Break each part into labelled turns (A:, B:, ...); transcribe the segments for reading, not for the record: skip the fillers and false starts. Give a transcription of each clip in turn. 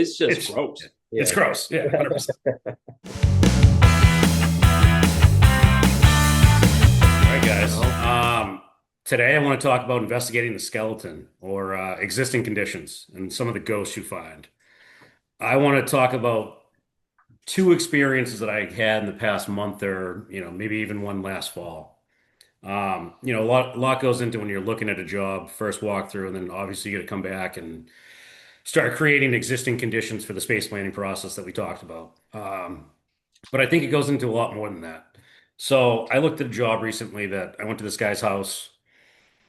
A: It's just gross.
B: It's gross. Yeah, 100%. All right, guys. Today I want to talk about investigating the skeleton or existing conditions and some of the ghosts you find. I want to talk about two experiences that I had in the past month or, maybe even one last fall. A lot goes into when you're looking at a job, first walkthrough, and then obviously you got to come back and start creating existing conditions for the space planning process that we talked about. But I think it goes into a lot more than that. So I looked at a job recently that I went to this guy's house.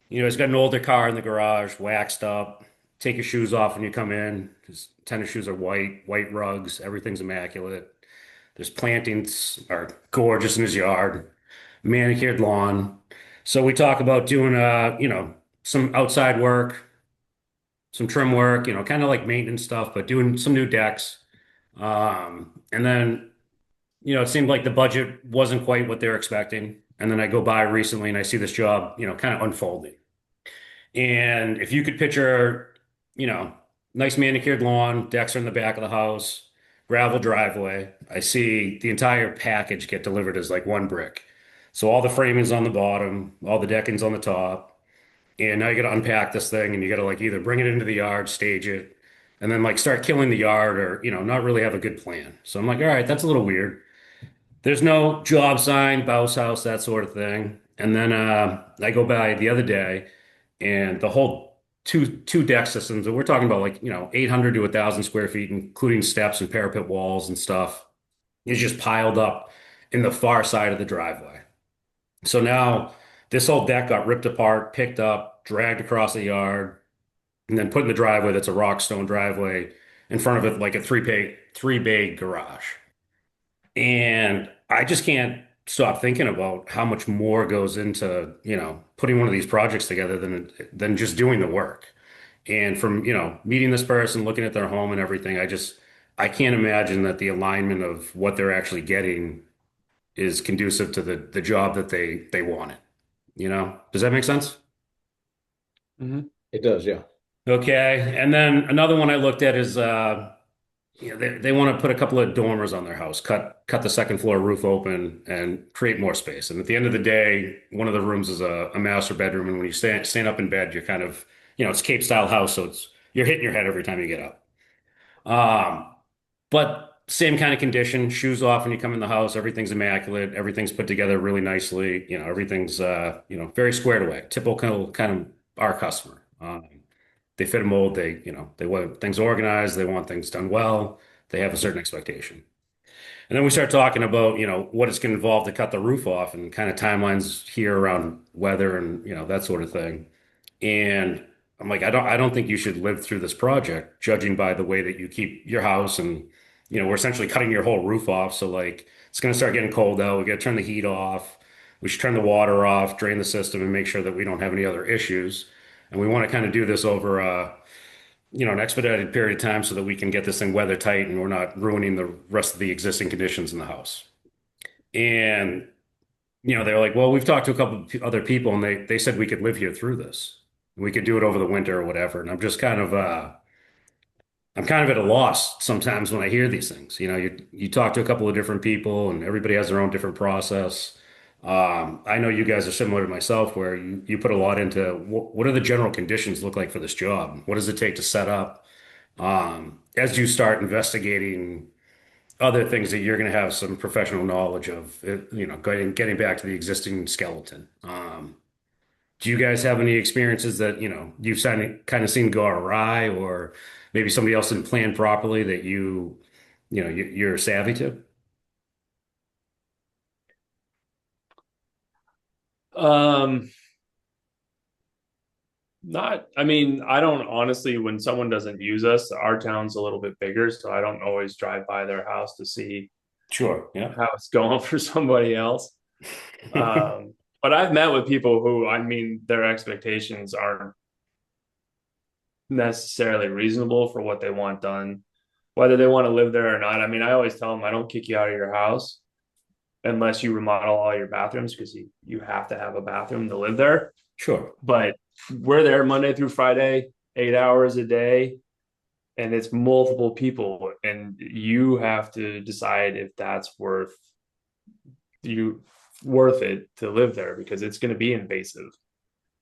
B: He's got an older car in the garage, waxed up. Take your shoes off when you come in. His tennis shoes are white rugs, everything's immaculate. There's plantings are gorgeous in his yard, manicured lawn. So we talk about doing some outside work, some trim work, kind of like maintenance stuff, but doing some new decks. And then, it seemed like the budget wasn't quite what they were expecting. And then I go by recently and I see this job, kind of unfolding. And if you could picture, you know, nice manicured lawn, decks are in the back of the house, gravel driveway, I see the entire package get delivered as like one brick. So all the framing's on the bottom, all the decking's on the top. And now you got to unpack this thing and you got to like either bring it into the yard, stage it, and then like start killing the yard or, not really have a good plan. So I'm like, all right, that's a little weird. There's no job sign, Baus house, that sort of thing. And then I go by the other day and the whole two deck systems, and we're talking about like, 800 to 1,000 square feet, including steps and parapet walls and stuff, is just piled up in the far side of the driveway. So now this whole deck got ripped apart, picked up, dragged across the yard, and then put in the driveway that's a rock stone driveway in front of it like a three bay garage. And I just can't stop thinking about how much more goes into, putting one of these projects together than just doing the work. And from, meeting this person, looking at their home and everything, I can't imagine that the alignment of what they're actually getting is conducive to the job that they wanted. Does that make sense?
A: It does, yeah.
B: Okay. And then another one I looked at is they want to put a couple of dormers on their house, cut the second floor roof open and create more space. And at the end of the day, one of the rooms is a master bedroom. And when you stand up in bed, you're kind of, it's Cape style house, so you're hitting your head every time you get up. But same kind of condition, shoes off when you come in the house, everything's immaculate, everything's put together really nicely, everything's very squared away. Typical kind of our customer. They fit a mold, they want things organized, they want things done well, they have a certain expectation. And then we start talking about, what it's going to involve to cut the roof off and kind of timelines here around weather and, that sort of thing. And I'm like, I don't think you should live through this project, judging by the way that you keep your house. And, we're essentially cutting your whole roof off. So like, it's going to start getting cold out. We got to turn the heat off. We should turn the water off, drain the system and make sure that we don't have any other issues. And we want to kind of do this over, an expedited period of time so that we can get this thing weather tight and we're not ruining the rest of the existing conditions in the house. And, they're like, well, we've talked to a couple of other people and they said we could live here through this. We could do it over the winter or whatever. And I'm kind of at a loss sometimes when I hear these things. You talk to a couple of different people and everybody has their own different process. I know you guys are similar to myself where you put a lot into what are the general conditions look like for this job? What does it take to set up? As you start investigating other things that you're going to have some professional knowledge of, getting back to the existing skeleton. Do you guys have any experiences that, you've kind of seen go awry or maybe somebody else didn't plan properly that you're savvy to?
A: Um, Not, I mean, I don't honestly, when someone doesn't use us, our town's a little bit bigger, so I don't always drive by their house to see
B: Sure. Yeah.
A: how it's going for somebody else. But I've met with people who, I mean, their expectations aren't necessarily reasonable for what they want done, whether they want to live there or not. I mean, I always tell them I don't kick you out of your house unless you remodel all your bathrooms because you have to have a bathroom to live there.
B: Sure.
A: But we're there Monday through Friday, 8 hours a day. and it's multiple people, and you have to decide if that's you worth it to live there because it's going to be invasive.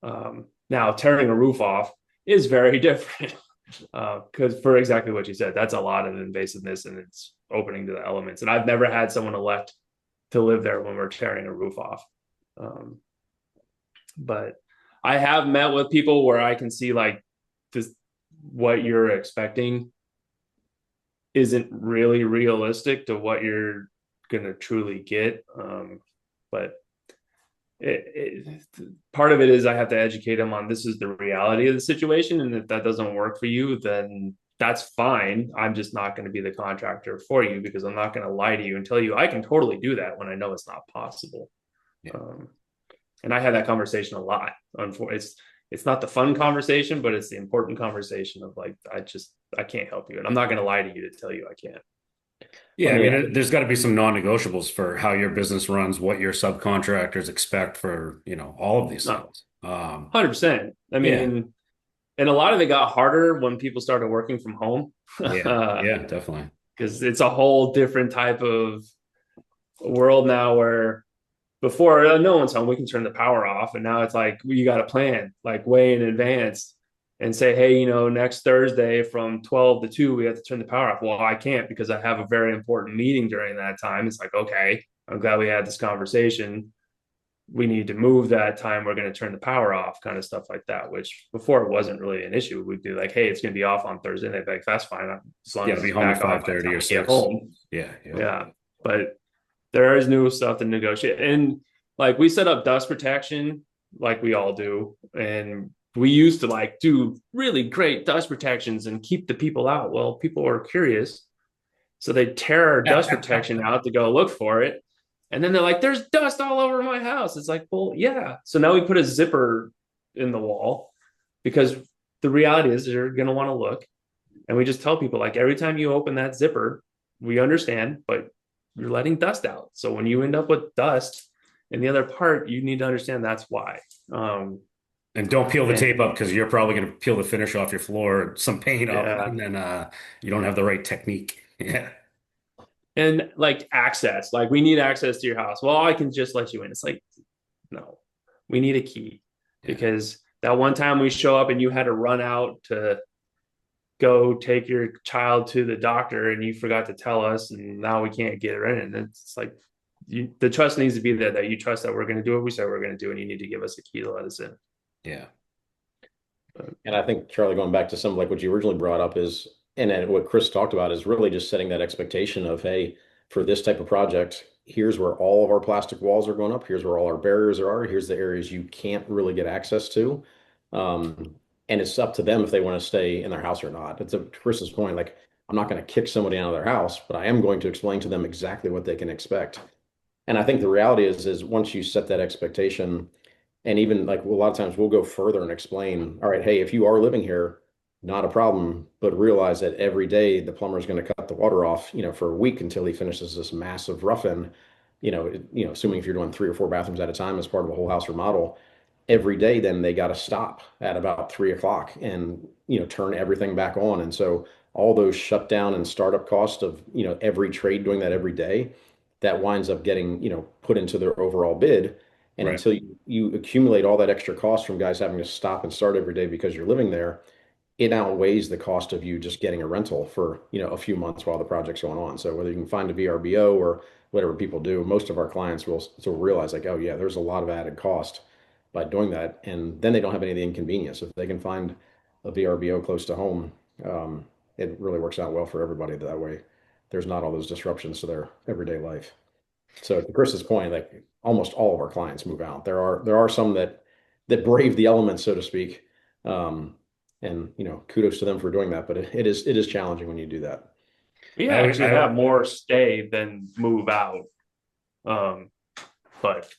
A: Now, tearing a roof off is very different because for exactly what you said, that's a lot of invasiveness and it's opening to the elements. And I've never had someone elect to live there when we're tearing a roof off. Um, but I have met with people where I can see like this, what you're expecting isn't really realistic to what you're going to truly get. But part of it is I have to educate them on this is the reality of the situation. And if that doesn't work for you, then that's fine. I'm just not going to be the contractor for you because I'm not going to lie to you and tell you I can totally do that when I know it's not possible.
B: Yeah.
A: And I had that conversation a lot. It's not the fun conversation, but it's the important conversation of like, I can't help you. And I'm not going to lie to you to tell you I can't.
B: Yeah, I mean, there's got to be some non-negotiables for how your business runs, what your subcontractors expect for, all of these
A: No,
B: things.
A: 100%. I
B: Yeah,
A: mean, and a lot of it got harder when people started working from home.
B: yeah, definitely.
A: Because it's a whole different type of world now where before no one's home, we can turn the power off. And now it's like, you got to plan like way in advance and say, hey, next Thursday from 12 to 2, we have to turn the power off. Well, I can't because I have a very important meeting during that time. It's like, okay, I'm glad we had this conversation. We need to move that time. We're going to turn the power off, kind of stuff like that, which before it wasn't really an issue. We'd be like, hey, it's going to be off on Thursday. And they'd be like, that's fine. As long
B: Yeah,
A: as
B: to be
A: it's
B: home at
A: back on by the
B: 5:30
A: time
B: or
A: we get
B: 6.
A: home.
B: Yeah, yeah.
A: Yeah. But there is new stuff to negotiate. And like we set up dust protection like we all do. And we used to like do really great dust protections and keep the people out. Well, people are curious. So they tear our dust protection out to go look for it. And then they're like, there's dust all over my house. It's like, well, yeah. So now we put a zipper in the wall because the reality is they're going to want to look. And we just tell people like every time you open that zipper, we understand, but you're letting dust out. So when you end up with dust in the other part, you need to understand that's why.
B: And don't peel the
A: And
B: tape up because you're probably going to peel the finish off your floor, some paint up,
A: yeah,
B: and then you don't have the right technique. Yeah.
A: and like access, like we need access to your house. Well, I can just let you in. It's like, no, we need a key
B: Yeah.
A: because that one time we show up and you had to run out to go take your child to the doctor and you forgot to tell us and now we can't get her in. And it's like the trust needs to be there that you trust that we're going to do what we said we're going to do and you need to give us a key to let us in.
B: Yeah.
C: And I think, Charlie, going back to some of like what you originally brought up is, and then what Chris talked about is really just setting that expectation of, hey, for this type of project, here's where all of our plastic walls are going up. Here's where all our barriers are. Here's the areas you can't really get access to. And it's up to them if they want to stay in their house or not. It's to Chris's point, like, I'm not going to kick somebody out of their house, but I am going to explain to them exactly what they can expect. And I think the reality is once you set that expectation, and even like a lot of times we'll go further and explain, all right, hey, if you are living here, not a problem, but realize that every day the plumber is going to cut the water off, for a week until he finishes this massive rough-in, assuming if you're doing 3 or 4 bathrooms at a time as part of a whole house remodel, every day then they got to stop at about 3 o'clock and turn everything back on. And so all those shutdown and startup costs of every trade doing that every day, that winds up getting put into their overall bid. And
B: Right.
C: until you accumulate all that extra cost from guys having to stop and start every day because you're living there, it outweighs the cost of you just getting a rental for a few months while the project's going on. So whether you can find a VRBO or whatever people do, most of our clients will realize like, oh yeah, there's a lot of added cost by doing that, and then they don't have any of the inconvenience. If they can find a VRBO close to home, it really works out well for everybody that way. There's not all those disruptions to their everyday life. So to Chris's point, like almost all of our clients move out. There are some that brave the elements, so to speak. And kudos to them for doing that, but it is challenging when you do that.
A: We
B: I always,
A: actually
B: I,
A: have more stay than move out. Um, but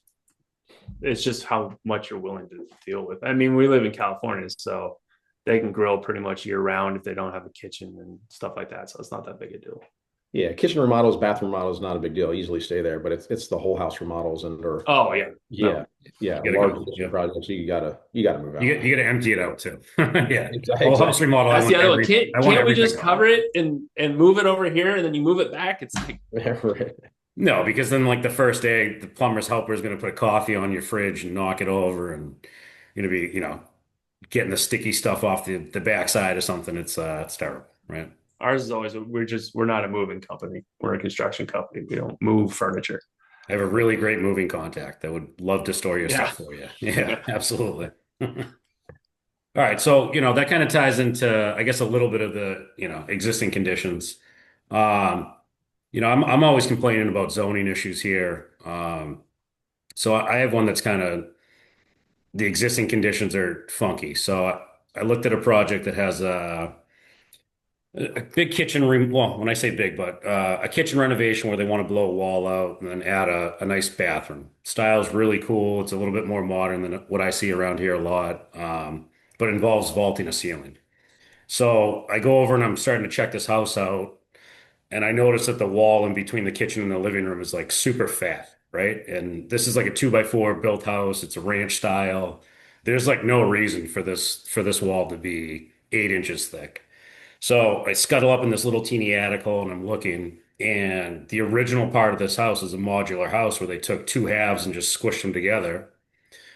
A: it's just how much you're willing to deal with. I mean, we live in California, so they can grill pretty much year round if they don't have a kitchen and stuff like that. So it's not that big a deal.
C: Yeah, kitchen remodels, bathroom remodels, not a big deal. Easily stay there, but it's the whole house remodels and or
A: Oh yeah,
C: yeah,
A: no,
C: yeah,
B: You gotta
C: large
B: go.
C: kitchen
B: Yeah.
C: projects. You gotta move out.
B: You got to empty it out too. Yeah. Whole house
C: Exactly.
B: remodel.
A: that's the other one.
B: I want
A: Can't we
B: everything
A: just
B: gone.
A: cover it and move it over here and then you move it back? It's like
C: Right.
B: No, because then like the first day, the plumber's helper is going to put coffee on your fridge and knock it over, and you're going to be, getting the sticky stuff off the backside or something. It's terrible, right?
A: ours is always we're not a moving company. We're a construction company. We don't move furniture.
B: I have a really great moving contact that would love to store your
A: Yeah.
B: stuff for you. Yeah, absolutely. All right, so that kind of ties into, I guess, a little bit of the existing conditions. Um, I'm always complaining about zoning issues here. So I have one that's kind of the existing conditions are funky. So I looked at a project that has a big kitchen room. Well, when I say big, but a kitchen renovation where they want to blow a wall out and then add a nice bathroom. Style's really cool. It's a little bit more modern than what I see around here a lot, but it involves vaulting a ceiling. So I go over and I'm starting to check this house out, and I notice that the wall in between the kitchen and the living room is like super fat, right? And this is like a 2x4 built house. It's a ranch style. There's like no reason for this wall to be 8 inches thick. So I scuttle up in this little teeny attic hole and I'm looking, and the original part of this house is a modular house where they took two halves and just squished them together,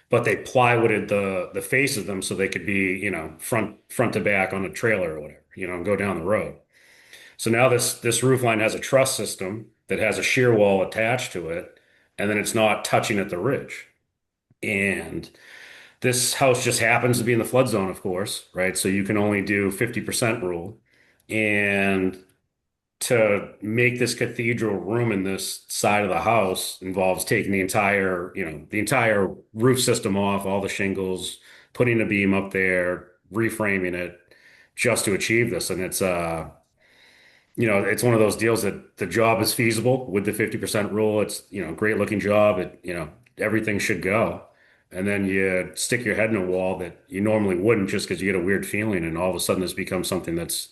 B: but they plywooded the face of them so they could be, front to back on a trailer or whatever, and go down the road. So now this roof line has a truss system that has a shear wall attached to it, and then it's not touching at the ridge. And this house just happens to be in the flood zone, of course, right? So you can only do 50% rule. And to make this cathedral room in this side of the house involves taking the entire roof system off, all the shingles, putting a beam up there, reframing it just to achieve this. And it's one of those deals that the job is feasible with the 50% rule. It's, great looking job. Everything should go. And then you stick your head in a wall that you normally wouldn't just because you get a weird feeling. And all of a sudden this becomes something that's,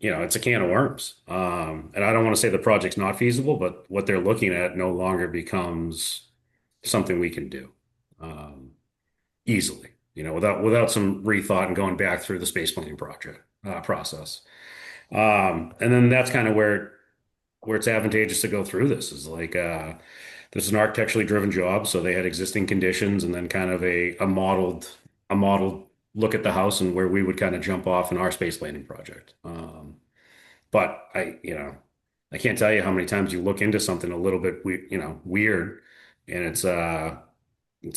B: it's a can of worms. And I don't want to say the project's not feasible, but what they're looking at no longer becomes something we can do easily, without some rethought and going back through the space planning project process. And then that's kind of where it's advantageous to go through this is like this is an architecturally driven job, so they had existing conditions and then kind of a modeled look at the house and where we would kind of jump off in our space planning project. But I can't tell you how many times you look into something a little bit weird, and it's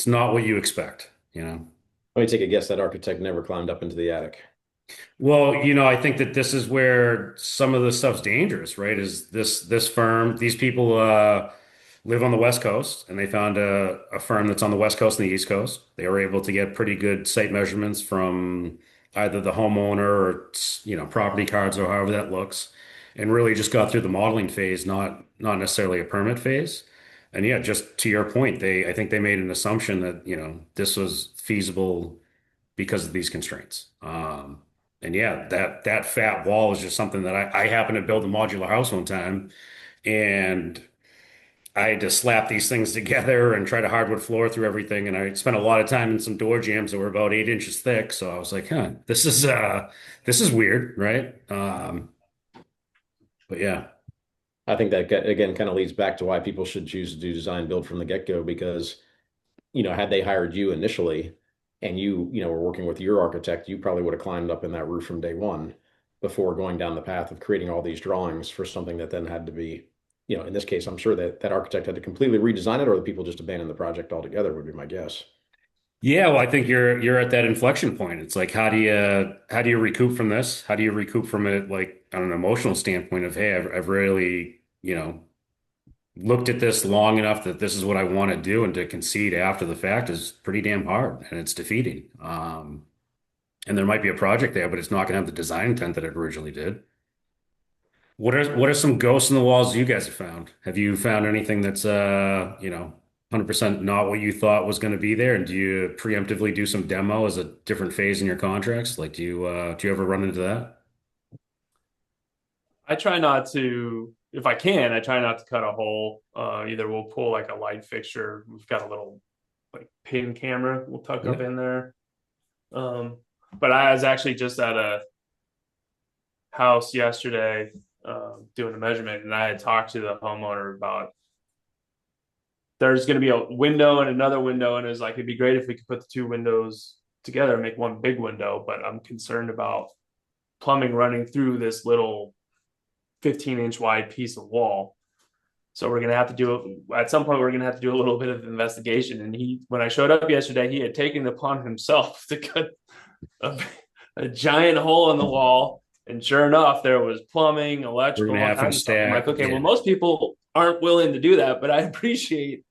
B: not what you expect.
C: Let me take a guess that architect never climbed up into the attic.
B: Well, I think that this is where some of the stuff's dangerous, right? Is this firm, these people live on the West Coast, and they found a firm that's on the West Coast and the East Coast. They were able to get pretty good site measurements from either the homeowner or property cards or however that looks, and really just got through the modeling phase, not necessarily a permit phase. And yeah, just to your point, I think they made an assumption that this was feasible because of these constraints. And yeah, that fat wall is just something that I happened to build a modular house one time, and I had to slap these things together and try to hardwood floor through everything. And I spent a lot of time in some door jambs that were about 8 inches thick. So I was like, huh, this is weird, right? But yeah.
C: I think that again kind of leads back to why people should choose to do design build from the get-go because had they hired you initially and you were working with your architect, you probably would have climbed up in that roof from day one before going down the path of creating all these drawings for something that then had to be, in this case, I'm sure that that architect had to completely redesign it or the people just abandoned the project altogether would be my guess.
B: Yeah, well, I think you're at that inflection point. It's like how do you recoup from this? How do you recoup from it like on an emotional standpoint of, hey, I've really, looked at this long enough that this is what I want to do, and to concede after the fact is pretty damn hard and it's defeating. And there might be a project there, but it's not going to have the design intent that it originally did. What are some ghosts in the walls you guys have found? Have you found anything that's 100% not what you thought was going to be there? And do you preemptively do some demo as a different phase in your contracts? Like do you ever run into that?
A: I try not to. if I can, I try not to cut a hole. Either we'll pull like a light fixture. We've got a little like pin camera we'll tuck up in there. But I was actually just at a house yesterday doing a measurement, and I had talked to the homeowner about there's going to be a window and another window, and it was like it'd be great if we could put the two windows together and make one big window, but I'm concerned about plumbing running through this little 15-inch wide piece of wall. So we're going to have to do at some point, we're going to have to do a little bit of investigation. And when I showed up yesterday, he had taken it upon himself to cut a giant hole in the wall. And sure enough, there was plumbing, electrical, all kinds of stuff. I'm like, okay, well, most people aren't willing to do that, but I appreciate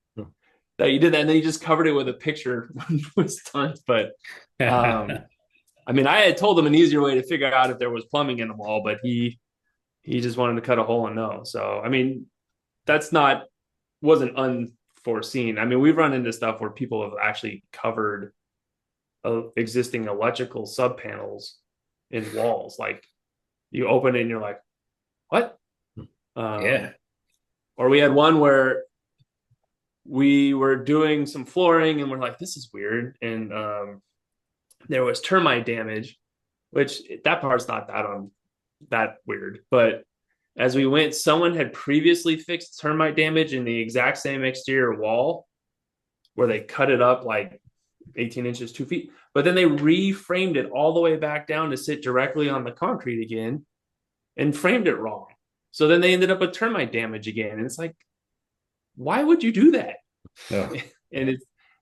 A: that you did that. And then you just covered it with a picture when it was done. But I mean, I had told him an easier way to figure out if there was plumbing in the wall, but he just wanted to cut a hole and no. So, I mean, wasn't unforeseen. I mean, we've run into stuff where people have actually covered existing electrical sub panels in walls. Like you open it and you're like, what?
B: Yeah.
A: Or we had one where we were doing some flooring and we're like, this is weird. And there was termite damage, which that part's not that weird. But as we went, someone had previously fixed termite damage in the exact same exterior wall where they cut it up like 18 inches, 2 feet. But then they reframed it all the way back down to sit directly on the concrete again and framed it wrong. So then they ended up with termite damage again. And it's like, why would you do that?
B: Yeah.
A: And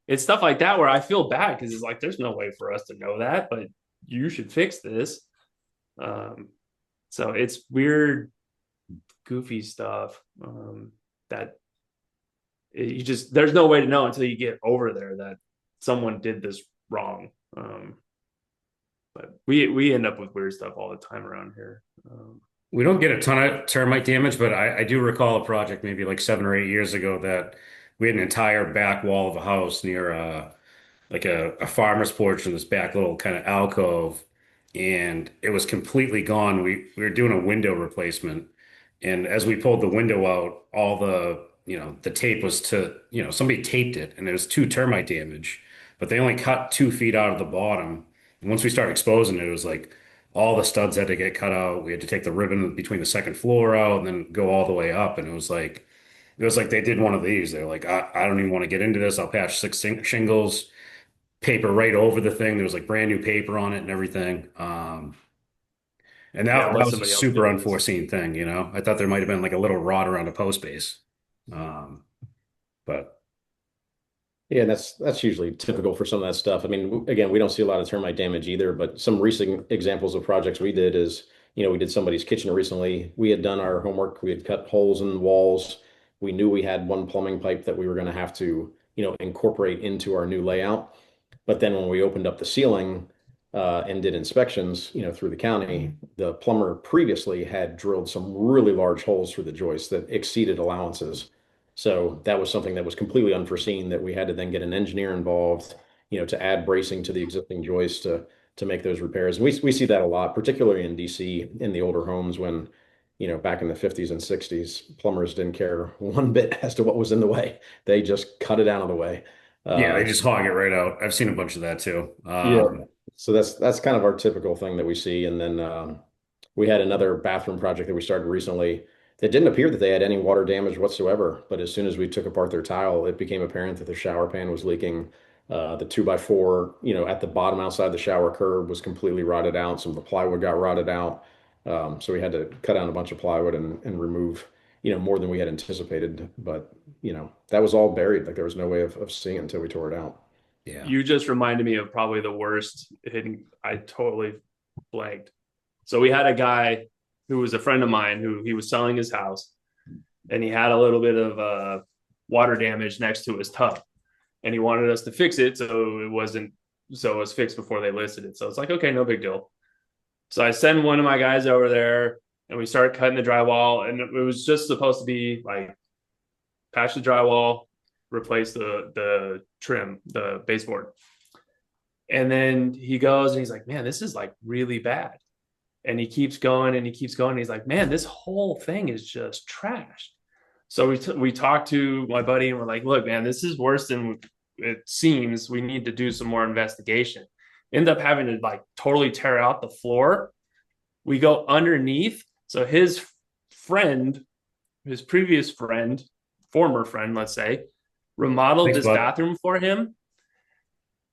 A: it's stuff like that where I feel bad because it's like, there's no way for us to know that, but you should fix this. So it's weird, goofy stuff that there's no way to know until you get over there that someone did this wrong. But we end up with weird stuff all the time around here.
B: We don't get a ton of termite damage, but I do recall a project maybe like 7 or 8 years ago that we had an entire back wall of a house near like a farmer's porch in this back little kind of alcove, and it was completely gone. We were doing a window replacement, and as we pulled the window out, all the tape was somebody taped it, and there was two termite damage, but they only cut 2 feet out of the bottom. And once we started exposing it, it was like all the studs had to get cut out. We had to take the ribbon between the second floor out and then go all the way up. And it was like they did one of these. They're like, I don't even want to get into this. I'll patch 6 shingles, paper right over the thing. There was like brand new paper on it and everything. And that was a super unforeseen thing, I thought there might have been like a little rod around a post base. But
C: yeah, that's usually typical for some of that stuff. I mean, again, we don't see a lot of termite damage either, but some recent examples of projects we did is, we did somebody's kitchen recently. We had done our homework. We had cut holes in the walls. We knew we had one plumbing pipe that we were going to have to, incorporate into our new layout. But then when we opened up the ceiling and did inspections, through the county, the plumber previously had drilled some really large holes through the joists that exceeded allowances. So that was something that was completely unforeseen that we had to then get an engineer involved, to add bracing to the existing joist to make those repairs. And we see that a lot, particularly in DC in the older homes when, back in the 50s and 60s, plumbers didn't care one bit as to what was in the way. They just cut it out of the way.
B: Yeah, they just hog it right out. I've seen a bunch of that too.
C: Yeah. So that's kind of our typical thing that we see. And then we had another bathroom project that we started recently. It didn't appear that they had any water damage whatsoever, but as soon as we took apart their tile, it became apparent that the shower pan was leaking. The 2x4, at the bottom outside the shower curb was completely rotted out. Some of the plywood got rotted out. So we had to cut down a bunch of plywood and remove, more than we had anticipated. But, that was all buried. Like there was no way of seeing it until we tore it out.
B: Yeah.
A: You just reminded me of probably the worst hitting. I totally blanked. So we had a guy who was a friend of mine who he was selling his house and he had a little bit of water damage next to his tub and he wanted us to fix it. So it was fixed before they listed it. So it's like, okay, no big deal. So I send one of my guys over there and we start cutting the drywall, and it was just supposed to be like patch the drywall, replace the trim, the baseboard. And then he goes and he's like, man, this is like really bad. And he keeps going and he keeps going. He's like, man, this whole thing is just trashed. So we talked to my buddy and we're like, look, man, this is worse than it seems. We need to do some more investigation. End up having to like totally tear out the floor. We go underneath. So his friend, his previous friend, former friend, let's say, remodeled
B: Thanks,
A: this
B: bud.
A: bathroom for him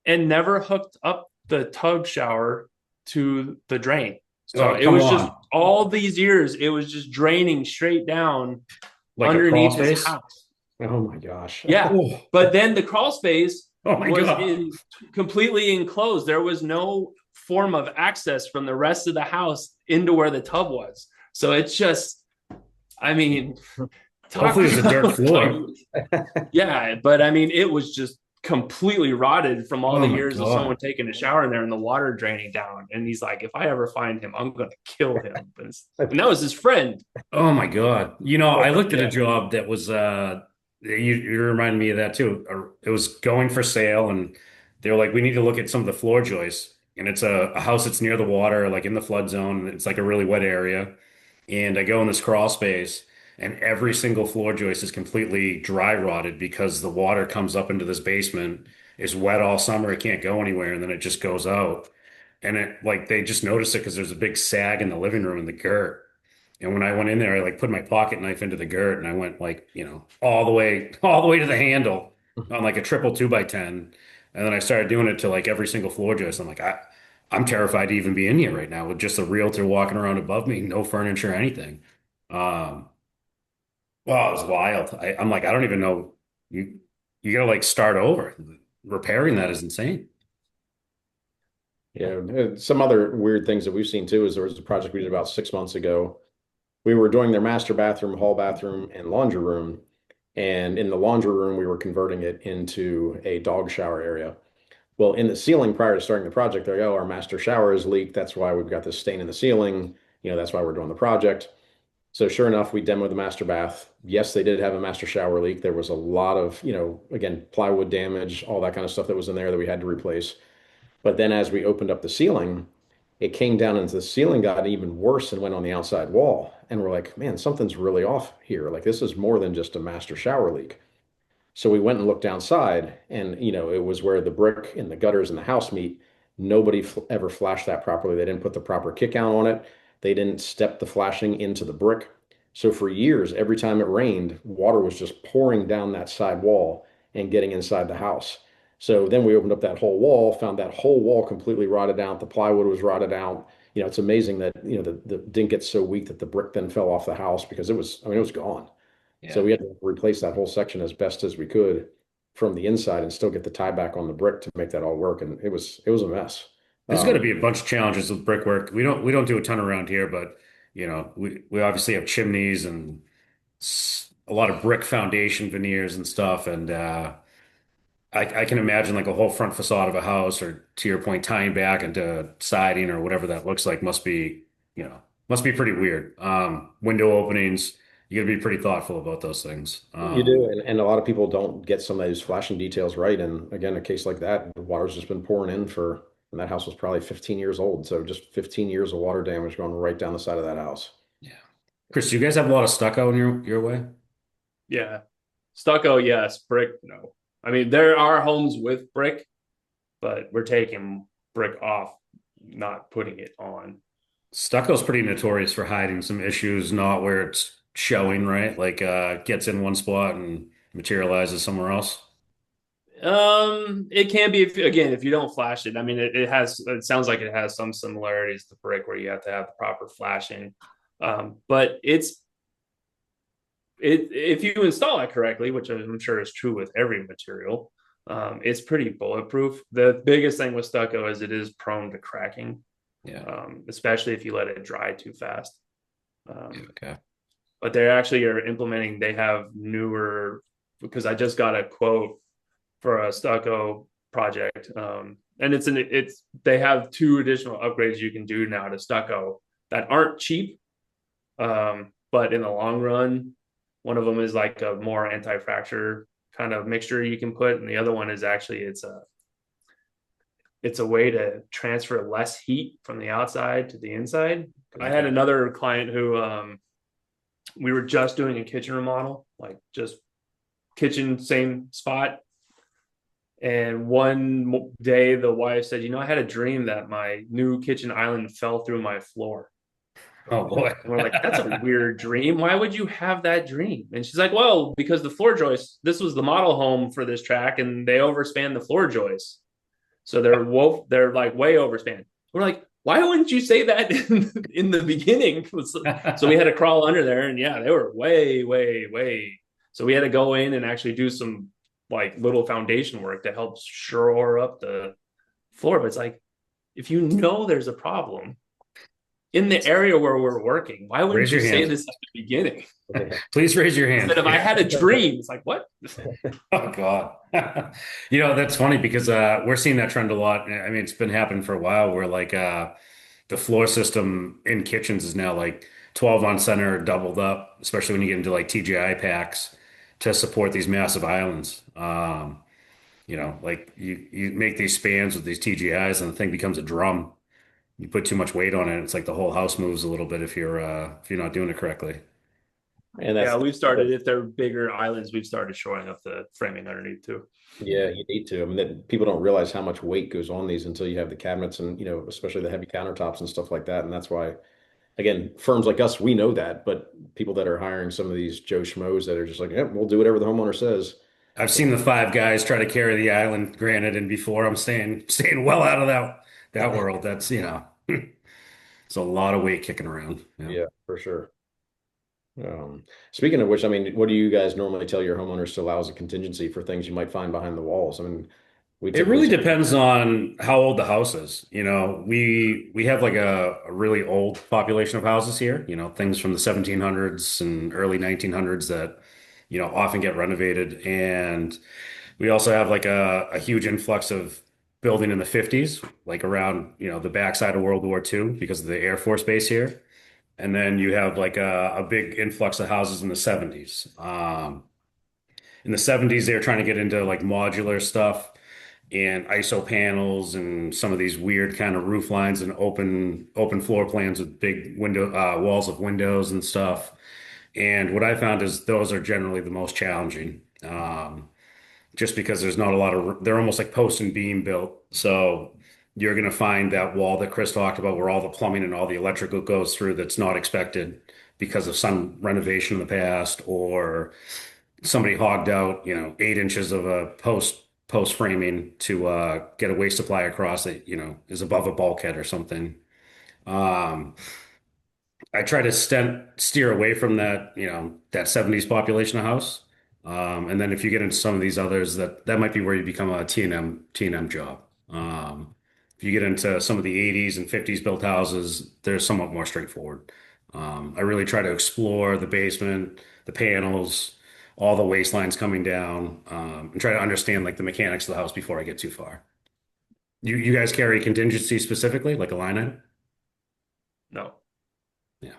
A: and never hooked up the tub shower to the drain. So
B: Oh,
A: it
B: come
A: was just
B: on.
A: all these years, it was just draining straight down
B: Like a crawl
A: underneath his
B: space?
A: house.
C: Oh my gosh.
A: Yeah.
B: Oh,
A: But then the crawl space
B: oh my
A: was
B: God.
A: completely enclosed. There was no form of access from the rest of the house into where the tub was. So it's just, I mean,
B: Hopefully it's a dirt floor.
A: yeah, but I mean, it was just completely rotted from all
B: Oh
A: the
B: my
A: years of
B: God.
A: someone taking a shower in there and the water draining down. And he's like, if I ever find him, I'm gonna kill him. And that was his friend.
B: Oh my God. You know, I looked at a
A: Yeah.
B: job that was you remind me of that too. It was going for sale and they were like, we need to look at some of the floor joists. And it's a house that's near the water, like in the flood zone. It's like a really wet area. And I go in this crawl space and every single floor joist is completely dry rotted because the water comes up into this basement. It's wet all summer, it can't go anywhere, and then it just goes out. And it like they just noticed it because there's a big sag in the living room in the dirt. And when I went in there, I like put my pocket knife into the girt and I went like, all the way to the handle on like a triple 2x10. And then I started doing it to like every single floor joist. I'm like, I'm terrified to even be in here right now with just a realtor walking around above me, no furniture, anything. Um, well, it was wild. I'm like, I don't even know. You gotta like start over. Repairing that is insane.
C: Yeah, some other weird things that we've seen too is there was a project we did about 6 months ago. We were doing their master bathroom, hall bathroom, and laundry room. And in the laundry room, we were converting it into a dog shower area. Well, in the ceiling prior to starting the project, they're like, oh, our master shower is leaked. That's why we've got this stain in the ceiling. That's why we're doing the project. So sure enough, we demoed the master bath. Yes, they did have a master shower leak. There was a lot of, again, plywood damage, all that kind of stuff that was in there that we had to replace. But then as we opened up the ceiling, it came down into the ceiling, got even worse and went on the outside wall. And we're like, man, something's really off here. Like this is more than just a master shower leak. So we went and looked outside, and it was where the brick and the gutters and the house meet. Nobody ever flashed that properly. They didn't put the proper kick out on it. They didn't step the flashing into the brick. So for years, every time it rained, water was just pouring down that side wall and getting inside the house. So then we opened up that whole wall, found that whole wall completely rotted out. The plywood was rotted out. It's amazing that the didn't get so weak that the brick then fell off the house because it was, I mean, it was gone. So
B: Yeah.
C: we had to replace that whole section as best as we could from the inside and still get the tie back on the brick to make that all work. And it was a mess.
B: There's got to
C: Um,
B: be a bunch of challenges with brickwork. We don't do a ton around here, but we obviously have chimneys and a lot of brick foundation veneers and stuff. And I can imagine like a whole front facade of a house, or to your point, tying back into siding or whatever that looks like must be pretty weird. Window openings, you got to be pretty thoughtful about those things.
C: you do, and a lot of people don't get some of those flashing details right. And again, a case like that, the water's just been pouring in and that house was probably 15 years old. So just 15 years of water damage going right down the side of that house.
B: Yeah. Chris, do you guys have a lot of stucco in your way?
A: Yeah. Stucco, yes. Brick, no. I mean, there are homes with brick, but we're taking brick off, not putting it on.
B: Stucco's pretty notorious for hiding some issues, not where it's showing, right? Like gets in one spot and materializes somewhere else.
A: It can be if you don't flash it. I mean, it sounds like it has some similarities to brick where you have to have the proper flashing. But if you install it correctly, which I'm sure is true with every material, it's pretty bulletproof. The biggest thing with stucco is it is prone to cracking,
B: Yeah.
A: especially if you let it dry too fast.
B: Okay.
A: But they actually are implementing, they have newer, because I just got a quote for a stucco project. And they have two additional upgrades you can do now to stucco that aren't cheap. But in the long run, one of them is like a more anti-fracture kind of mixture you can put. And the other one is actually, it's a way to transfer less heat from the outside to the inside. I had another client who we were just doing a kitchen remodel, like just kitchen, same spot. And one day the wife said, I had a dream that my new kitchen island fell through my floor.
B: Oh boy.
A: And we're like, that's a weird dream. Why would you have that dream? And she's like, well, because the floor joists, this was the model home for this track, and they overspan the floor joists. So they're like way overspanned. We're like, why wouldn't you say that in the beginning? So we had to crawl under there, and yeah, they were way, way, way. So we had to go in and actually do some like little foundation work to help shore up the floor. But it's like, if you know there's a problem in the area where we're working, why wouldn't you say this at the beginning?
B: Please raise your hand.
A: Instead of I had a dream. It's like, what?
B: Oh God. That's funny because we're seeing that trend a lot. I mean, it's been happening for a while where like the floor system in kitchens is now like 12 on center, doubled up, especially when you get into like TGI packs to support these massive islands. Like you make these spans with these TGIs and the thing becomes a drum. You put too much weight on it, it's like the whole house moves a little bit if you're not doing it correctly.
C: And
A: we've started, if they're bigger islands, we've started shoring up the framing underneath too.
C: Yeah, you need to. I mean, people don't realize how much weight goes on these until you have the cabinets and, especially the heavy countertops and stuff like that. And that's why, again, firms like us, we know that, but people that are hiring some of these Joe Schmoes that are just like, we'll do whatever the homeowner says.
B: I've seen the five guys try to carry the island, granted, and before I'm staying well out of that world. That's, it's a lot of weight kicking around.
C: Yeah, for sure. Speaking of which, I mean, what do you guys normally tell your homeowners to allow as a contingency for things you might find behind the walls? I mean,
B: it really depends on how old the house is. We have like a really old population of houses here, things from the 1700s and early 1900s that, often get renovated. And we also have like a huge influx of building in the 50s, like around, the backside of World War II because of the Air Force Base here. And then you have like a big influx of houses in the 70s. In the 70s, they were trying to get into like modular stuff and ISO panels and some of these weird kind of roof lines and open floor plans with big window walls of windows and stuff. And what I found is those are generally the most challenging, just because there's not a lot of, they're almost like post and beam built. So you're going to find that wall that Chris talked about where all the plumbing and all the electrical goes through that's not expected because of some renovation in the past, or somebody hogged out, 8 inches of a post framing to get a waste supply across that, is above a bulkhead or something. I try to steer away from that, that 70s population of house. And then if you get into some of these others, that might be where you become a T&M job. If you get into some of the 80s and 50s built houses, they're somewhat more straightforward. I really try to explore the basement, the panels, all the waste lines coming down, and try to understand like the mechanics of the house before I get too far. You guys carry contingency specifically, like a line item?
A: No.
B: Yeah.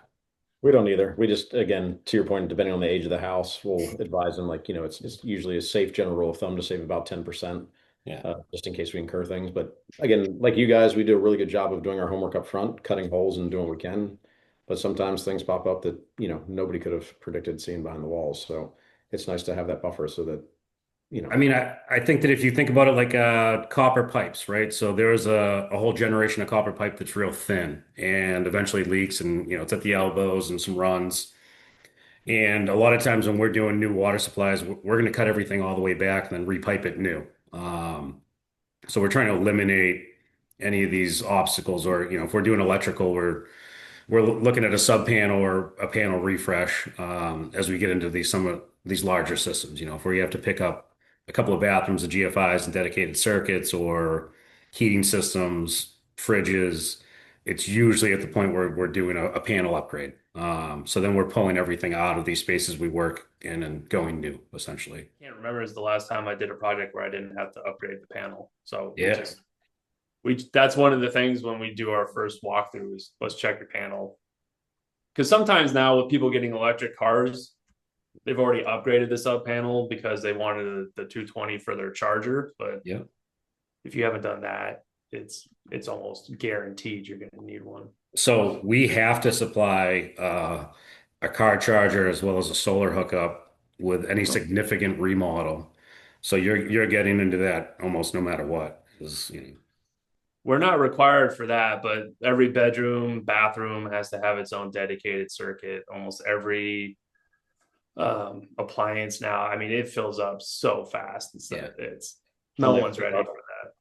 C: We don't either. We just, again, to your point, depending on the age of the house, we'll advise them like, it's usually a safe general rule of thumb to save about 10%.
B: Yeah.
C: Just in case we incur things. But again, like you guys, we do a really good job of doing our homework up front, cutting holes and doing what we can. But sometimes things pop up that, nobody could have predicted seeing behind the walls. So it's nice to have that buffer so that,
B: I mean, I think that if you think about it like copper pipes, right? So there's a whole generation of copper pipe that's real thin and eventually leaks and, it's at the elbows and some runs. And a lot of times when we're doing new water supplies, we're going to cut everything all the way back and then repipe it new. So we're trying to eliminate any of these obstacles, or, if we're doing electrical, we're looking at a sub panel or a panel refresh, as we get into some of these larger systems, if we have to pick up a couple of bathrooms of GFIs and dedicated circuits or heating systems, fridges, it's usually at the point where we're doing a panel upgrade. So then we're pulling everything out of these spaces we work in and going new, essentially.
A: I can't remember is the last time I did a project where I didn't have to upgrade the panel. So
B: yeah,
A: that's one of the things when we do our first walkthrough is let's check your panel. Because sometimes now with people getting electric cars, they've already upgraded the sub panel because they wanted the 220 for their charger. But
B: yeah,
A: if you haven't done that, it's almost guaranteed you're going to need one.
B: So we have to supply a car charger as well as a solar hookup with any significant remodel. So you're getting into that almost no matter what. 'Cause,
A: We're not required for that, but every bedroom, bathroom has to have its own dedicated circuit. Almost every appliance now. I mean, it fills up so fast.
B: yeah.
A: It's
C: And
A: no one's ready for that.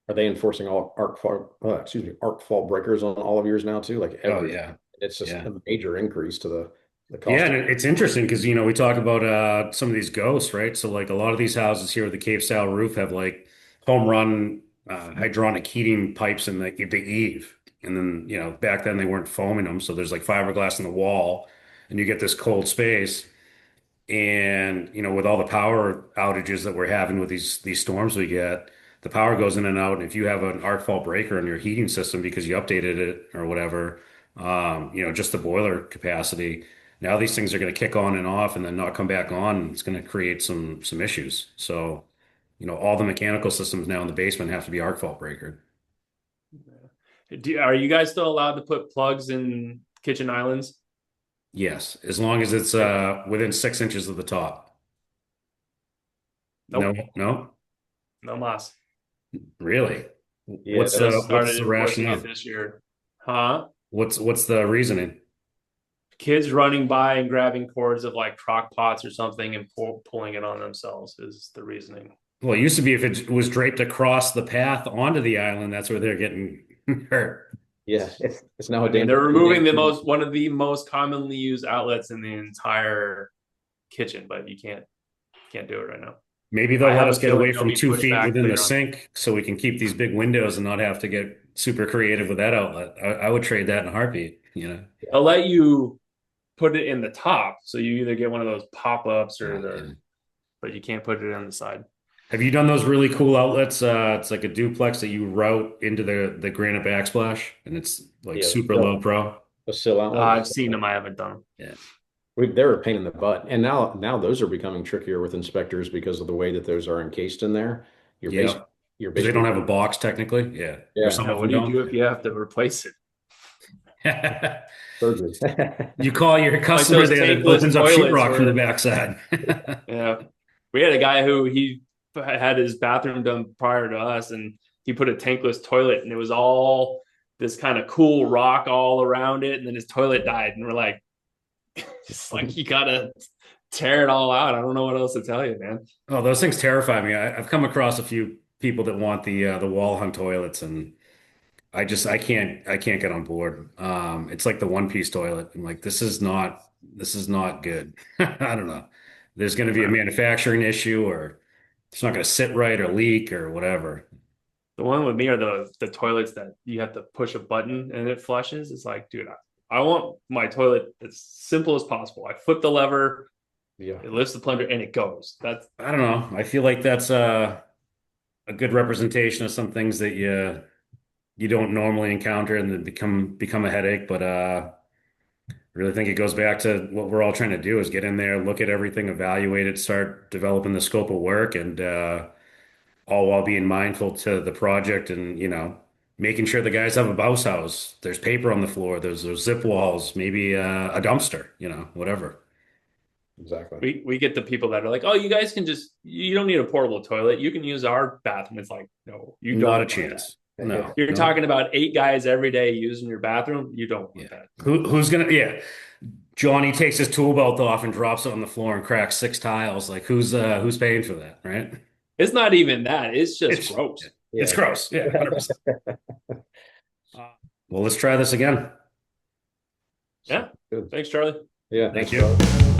C: are they enforcing all arc fault breakers on all of yours now too? Like
B: Oh
C: every,
B: yeah.
C: it's just
B: Yeah.
C: a major increase to the
B: Yeah,
C: cost.
B: and it's interesting because we talk about some of these ghosts, right? So like a lot of these houses here with the Cape style roof have like home run hydronic heating pipes in the eave. And then, back then they weren't foaming them, so there's like fiberglass in the wall and you get this cold space. And, with all the power outages that we're having with these storms we get, the power goes in and out. And if you have an arc fault breaker in your heating system because you updated it or whatever, just the boiler capacity, now these things are going to kick on and off and then not come back on. It's going to create some issues. So, all the mechanical systems now in the basement have to be arc fault breaker.
A: Are you guys still allowed to put plugs in kitchen islands?
B: Yes, as long as it's within 6 inches of the top. No,
A: Nope,
B: no,
A: no mas.
B: really.
C: Yeah,
B: What's
A: Just
B: the what's
A: started
B: the
A: enforcing it
B: rationale?
A: this year. Huh?
B: What's the reasoning?
A: Kids running by and grabbing cords of like crock pots or something and pulling it on themselves is the reasoning.
B: Well, it used to be if it was draped across the path onto the island, that's where they're getting hurt.
C: yeah, it's now a
A: I mean,
C: damn.
A: they're removing one of the most commonly used outlets in the entire kitchen, but you can't do it right now.
B: Maybe they'll
A: I
B: let
A: have a
B: us get
A: feeling
B: away
A: they'll
B: from
A: be
B: 2 feet
A: pushed back
B: within the
A: later on.
B: sink so we can keep these big windows and not have to get super creative with that outlet. I would trade that in a heartbeat.
A: They'll let you put it in the top, so you either get one of those pop-ups or
B: Yeah.
A: but you can't put it on the side.
B: Have you done those really cool outlets? It's like a duplex that you route into the granite backsplash, and it's like
C: Yeah,
B: super low pro.
C: the sill
A: I've
C: outlet.
A: seen them. I haven't done them.
B: Yeah.
C: They're a pain in the butt, and now those are becoming trickier with inspectors because of the way that those are encased in there. You're
B: Yeah.
C: basically you're
B: Because they don't
C: basically
B: have a box technically. Yeah. Or
C: yeah
B: some
A: Now,
B: of them
A: what do you do
B: don't.
A: if you have to replace it?
C: surgery.
B: You call your
A: Like
B: customer
A: those
B: there that
A: tankless
B: opens up
A: toilets
B: sheetrock from the
A: where,
B: backside.
A: yeah, we had a guy who he had his bathroom done prior to us, and he put a tankless toilet, and it was all this kind of cool rock all around it, and then his toilet died, and we're like, it's like you gotta tear it all out. I don't know what else to tell you, man.
B: Oh, those things terrify me. I've come across a few people that want the wall hung toilets, and I can't get on board. It's like the one piece toilet. I'm like, this is not good. I don't know. There's going to be a manufacturing issue, or it's not going to sit right, or leak, or whatever.
A: The one with me are the toilets that you have to push a button and it flushes. It's like, dude, I want my toilet as simple as possible. I flip the lever,
C: Yeah,
A: it lifts the plunger, and it goes. That's
B: I don't know. I feel like that's a good representation of some things that you don't normally encounter and then become a headache. But I really think it goes back to what we're all trying to do is get in there, look at everything, evaluate it, start developing the scope of work, and all while being mindful to the project and making sure the guys have a bounce house. There's paper on the floor. There's those zip walls, maybe a dumpster, whatever.
C: exactly.
A: we get the people that are like, oh, you don't need a portable toilet. You can use our bathroom. It's like, no, you don't
B: Not a
A: want
B: chance.
A: that.
B: No.
A: You're
B: No.
A: talking about 8 guys every day using your bathroom. You don't want
B: Yeah.
A: that.
B: Who's gonna? Yeah. Johnny takes his tool belt off and drops it on the floor and cracks 6 tiles. Like who's paying for that, right?
A: It's not even that. It's just
B: It's
A: gross.
B: it's
C: Yeah.
B: gross. Yeah, 100%. Well, let's try this again.
A: Yeah.
C: Good.
A: Thanks, Charlie.
C: Yeah,
B: Thank
C: thanks,
B: you.
C: Charlie.